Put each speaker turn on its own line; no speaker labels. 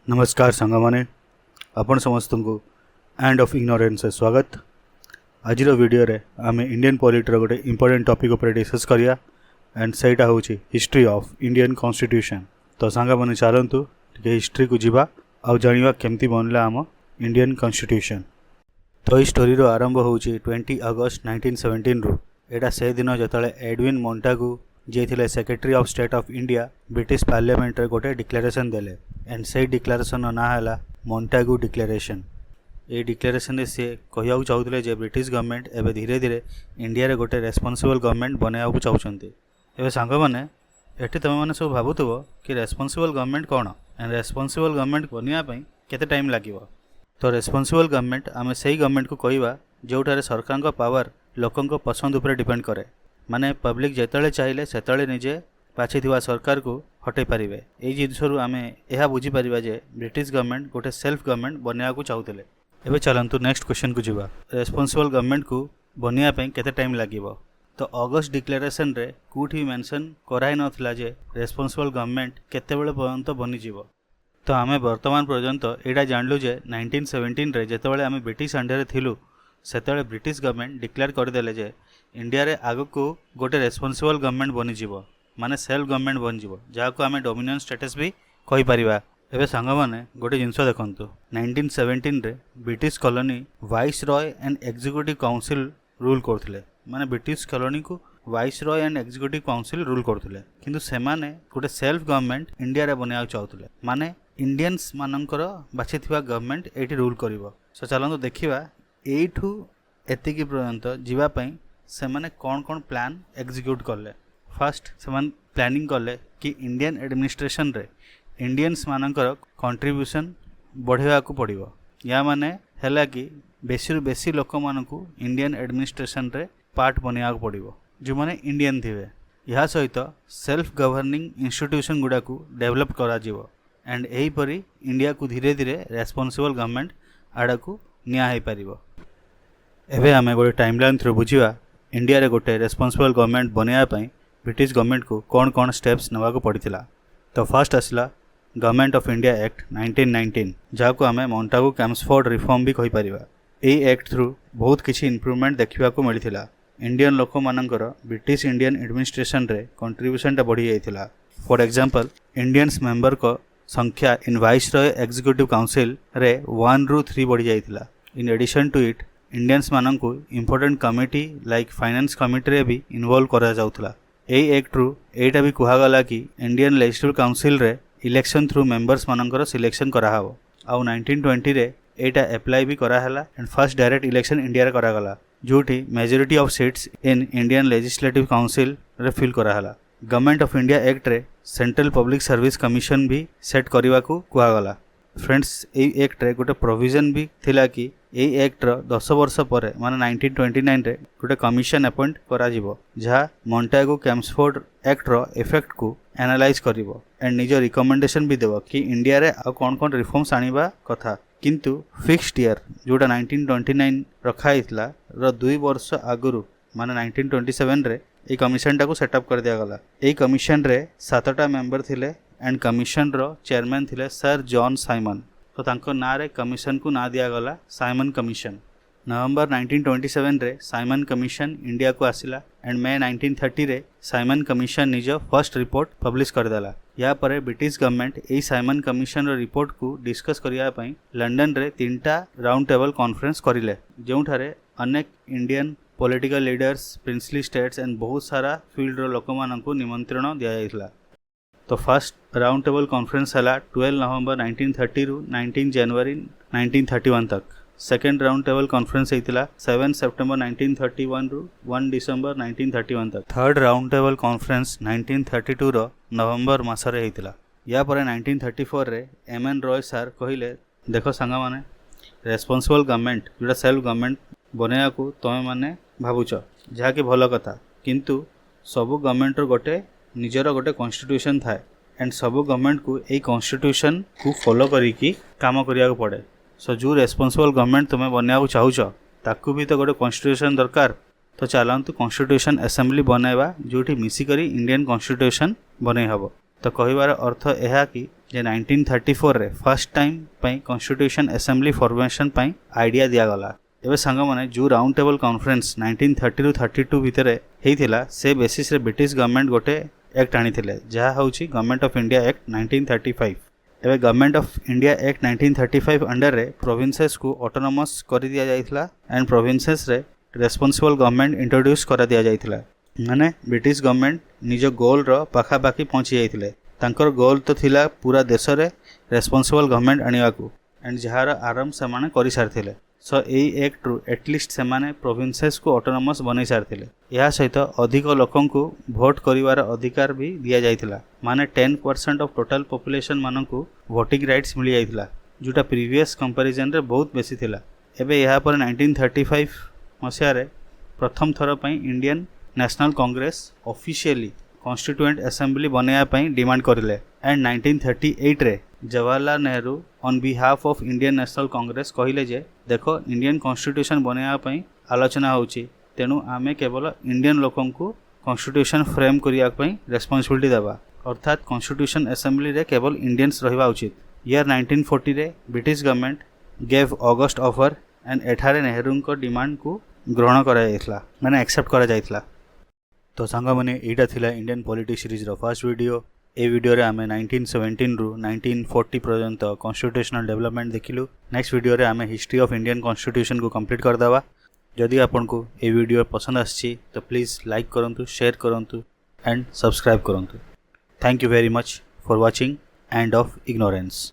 नमस्कार सांगमाने आपण समस्त को एंड ऑफ इग्नोरेंस स्वागत। आज वीडियो रे आम इंडियन पॉलिटर गोटे इंपोर्टेंट टॉपिक उपर डिस्कस करिया एंड सेटा होची हिस्ट्री ऑफ इंडियन कॉन्स्टिट्यूशन। तो सांगा माने चलतु टिके हिस्ट्री को जीवा आ जानिबा केमती बनला आम इंडियन कॉन्स्टिट्यूशन। तो इस स्टोरी रो आरंभ होची 20 अगस्त 1917 रु। एटा से दिन जतले एडविन मोंटागु जे थिले secretary of state of India British parliament रे गोटे डिक्लेरेशन देले एंड से डिक्लेरेशन ना है मोंटागु डिक्लेरेशन। ये डिक्लेरेशन सी कहू चाहूले जे ब्रिटिश गवर्नमेंट एवं धीरे धीरे इंडिया रे गोटे रेस्पॉन्सिबल गवर्नमेंट बनवाक चाहते। एवं सांग मैंने ये तुम मैंने सब भावुव कि रेस्पॉन्सिबल गवर्नमेंट कौन एंड रेस्पॉन्सिबल गवर्नमेंट बनवाई केते टाइम लगे। तो रेस्पॉन्सिबल गवर्नमेंट आम से गवर्नमेंट को कहवा जोठारे सरकार का पावर लोकों पसंद उपर डिपेंड करे, माने पब्लिक जिते चाहिए से निजे बाछि सरकार को हटै पारे। यही जिनसरू आम यह बुझीपर जे ब्रिटिश गवर्नमेंट गोटे सेल्फ गवर्नमेंट बनवाक चाहूले। एवं चलतु नेक्स्ट क्वेश्चन को जीवा। रेस्पॉन्सिबल गवर्नमेंट को बनवाई केते टाइम लगे। तो अगस्त डिक्लेरेशन रे कौटी मेंशन कराई नथिला जे रेस्पॉन्सिबल गवर्नमेंट केतेबेले पर्यंत बनीजिवो। तो आम वर्तमान पर्यंत यहाँ जानलु जे 1917 रे जेतेबेले आम ब्रिटिश अंडर थिलु सेतेबेले ब्रिटिश गवर्नमेंट डिक्लेयर करदेले जे इंडिया रे आगको गोटे रेस्पॉन्सिबल गवर्नमेंट बनीजिवो, माने सेल्फ गवर्नमेंट बनीजिवो, जहाँ को आम डोमिनियन स्टेटस भी कहि परिबा। एबे सांग माने गोटे जिनस देखंतु 1917 रे British colony vice Roy and executive council rule करथिले, माने ब्रिटिश कॉलोनी को vice Roy and executive council rule करथिले, किंतु से माने गोटे सेल्फ गवर्नमेंट इंडिया रे बनिया चाहथिले, माने इंडियंस मानकर बाछिथिबा गवर्नमेंट एठी रूल करिवो। सो चलंतु देखिबा एठू एतिकी पर्यंत जीवा पई से माने कौन कौन प्लान एग्जीक्यूट करले। फर्स्ट से माने प्लानिंग करले कि इंडियन एडमिनिस्ट्रेशन रे इंडियंस मानकर कंट्रीब्यूशन बढ़ेवा को पड़िवो। या माने हैला कि बेसी रु बेसी लोक मानकू इंडियन एडमिनिस्ट्रेशन रे पार्ट बनिया को पड़िवो जो माने इंडियन थिवे। यह सहित सेल्फ गवर्निंग इंस्टीट्यूशन गुडा को डेवलप करा जिवो एंड एही परी इंडिया को धीरे धीरे रेस्पॉन्सिबल गवर्नमेंट आड़ा को निया है पारिबो। एबे आमे गोटे टाइमलाइन थ्रू बुझिवा इंडिया रे गोटे रेस्पॉन्सिबल गवर्नमेंट बनया पई ब्रिटिश गवर्नमेंट को कौन कौन स्टेप्स नेवा को पड़िथिला। तो फर्स्ट आसला गवर्नमेंट ऑफ इंडिया एक्ट 1919, जहाँ को आमे मोंटागु कैम्सफोर्ड रिफॉर्म भी कहि परिबा। एई एक्ट थ्रू बहुत किछि इंप्रूवमेंट देखिबा को मिलिथिला। इंडियन लोक मानकर ब्रिटिश इंडियन एडमिनिस्ट्रेशन रे कंट्रीब्यूशन टा बढ़ी जाइथिला। फॉर एग्जांपल इंडियंस मेंबर को संख्या in viceroy executive council रे 1 रू 3 बढ़ी जाइथिला। In addition to it Indians मानकू important committee like finance committee रे भी इन्वॉल्व करा जाउथला। एई एक्ट रू एटा भी कुहागला कि इंडियन लेजिस्लेटिव काउंसिल रे इलेक्शन थ्रू मेंबर्स मानकर सिलेक्शन करा हबो। आउ 1920 रे एटा अप्लाई भी करा हला and first direct election India रे करा गला, जोठी majority of seats in Indian legislative council रे फिल करा हला। गवर्नमेंट ऑफ इंडिया एक्ट रे सेंट्रल पब्लिक सर्विस कमिशन भी सेट करने को कुहागला। फ्रेंड्स एई एक्ट रे गोटे प्रोविजन भी थिला कि एई एक्ट रो 10 वर्ष पर माने 1929 रे गोटे कमिशन अपॉइंट करा जिवो, जहाँ मोंटागु कैम्सफोर्ड एक्ट रो इफेक्ट को एनालाइज करिवो एंड निजो रिकमेंडेशन भी देवो कि इंडिया रे आ कोन कोन रिफॉर्म्स आनिबा कथा। किंतु फिक्स्ड ईयर जोटा 1929 रखा हितला रो 2 वर्ष आगुरु माने 1927 रे ए कमिशन टाको सेटअप कर दिया गला। ए कमिशन रे 7टा मेंबर थिले एंड कमिशन रो चेयरमैन थिले सर जॉन साइमन। तो तांको ना रे कमिशन को ना दिया गला साइमन कमिशन। नवंबर 1927 रे साइमन कमिशन इंडिया को आसिला एंड मई 1930 रे साइमन कमिशन निज फर्स्ट रिपोर्ट पब्लिश कर देला। या परे ब्रिटिश गवर्नमेंट ए साइमन कमिशन रो रिपोर्ट को डिस्कस करिया पई लंडन रे 3टा राउंड टेबल कॉन्फ्रेंस करिले, जोठारे अनेक Indian political leaders princely states and बहुत सारा फील्ड रो लोक मानकू निमंत्रण दिया जाइथिला। तो फर्स्ट राउंड टेबल कॉन्फ्रेंस हला 12 नवंबर 1930 रु 19 जनवरी 1931 तक। सेकेंड राउंड टेबल कॉन्फ्रेंस होइतिला 7 सितंबर 1931 रु 1 डिसेंबर 1931 तक। थर्ड राउंड टेबल कॉन्फ्रेंस 1932 रो नवंबर मासरे होइतिला। या परे 1934 रे एमएन रॉय सर कहिले देखो सांगा माने रेस्पॉन्सिबल गवर्नमेंट जोटा सेल्फ गवर्नमेंट बनया को तमे माने भाबुच जहाँ कि भल कथा, किंतु सबु गवर्नमेंट रो गोटे निजर गोटे कॉन्स्टिट्यूशन थाए एंड सबु गवर्नमेंट को यही कॉन्स्टिट्यूशन को फॉलो करिकी काम करिया को पड़े। सो जो रेस्पॉन्सिबल गवर्नमेंट तुम बनया चाहूच ताकू भी तो गोटे कॉन्स्टिट्यूशन दरकार। तो चलतु कॉन्स्टिट्यूशन असेंबली बनैबा जोठी मिसिकरी इंडियन कॉन्स्टिट्यूशन बनै हबो। तो कहबार अर्थ यह कि जे 1934 रे फर्स्ट टाइम पई कॉन्स्टिट्यूशन असेंबली फॉर्मेशन पई आइडिया दिया गला। एबे सांग माने जो राउंड टेबल कॉन्फ्रेंस 1930 रु 32 भितर हेइथिला से बेसिस रे ब्रिटिश गवर्नमेंट गोटे एक्ट आनीथिले जहा होउची गवर्नमेंट ऑफ इंडिया एक्ट 1935। एबे government of India act 1935 under रे प्रोविंसेस को ऑटोनोमस कर दिया जाइथिला एंड प्रोविंसेस रे रेस्पोंसिबल गवर्नमेंट इंट्रोड्यूस करा दिया जाइथिला। माने ब्रिटिश गवर्नमेंट निज गोल रो पाखा पाखी पहुंची जाइथिले। तांकर गोल तो थिला पूरा देश रे रेस्पोंसिबल गवर्नमेंट आनिवा को एंड जहार आरंभ से माने करि सारथिले। सो एई एक्ट रु एटलिस्ट से माने प्रोविंसेस को ऑटोनोमस बनै सारथिले। या सहित अधिक लोकन को वोट करिवार अधिकार भी दिया जाइथिला। माने 10% ऑफ टोटल पॉपुलेशन मानन को वोटिंग राइट्स मिली जाइथिला जोटा प्रीवियस कंपैरिजन रे बहुत बेसी थिला। एबे यहाँ पर 1935 मसिया रे प्रथम थर पई Indian national Congress officially constituent assembly बनाया पई डिमांड करिले एंड 1938 रे Jawaharlal Nehru on behalf of Indian national Congress कहिले जे देखो इंडियन कॉन्स्टिट्यूशन बनाया पई आलोचना होउची तेनु आमे केवल इंडियन लोकन को कॉन्स्टिट्यूशन फ्रेम करिया पई रेस्पोंसिबिलिटी देबा अर्थात कॉन्स्टिट्यूशन असेंबली रे केवल इंडियंस रहिबा उचित। ईयर 1940 रे British government gave August offer and एठारे नेहरू को डिमांड को ग्रहण करा जाइथला माने एक्सेप्ट करा जाइथला। तो सांग माने एटा थिला Indian polity series row first video. ए वीडियो रे आमे 1917 रु 1940 पर्यंत कॉन्स्टिट्यूशनल डेवलपमेंट देखिलु। नेक्स्ट वीडियो रे आमे हिस्ट्री ऑफ इंडियन कॉन्स्टिट्यूशन को कंप्लीट कर दवा। जदि आपनको ए वीडियो पसंद आछि तो प्लीज लाइक करंतु, शेयर करंतु एंड सब्सक्राइब करंतु। Thank you very much for watching end of ignorance.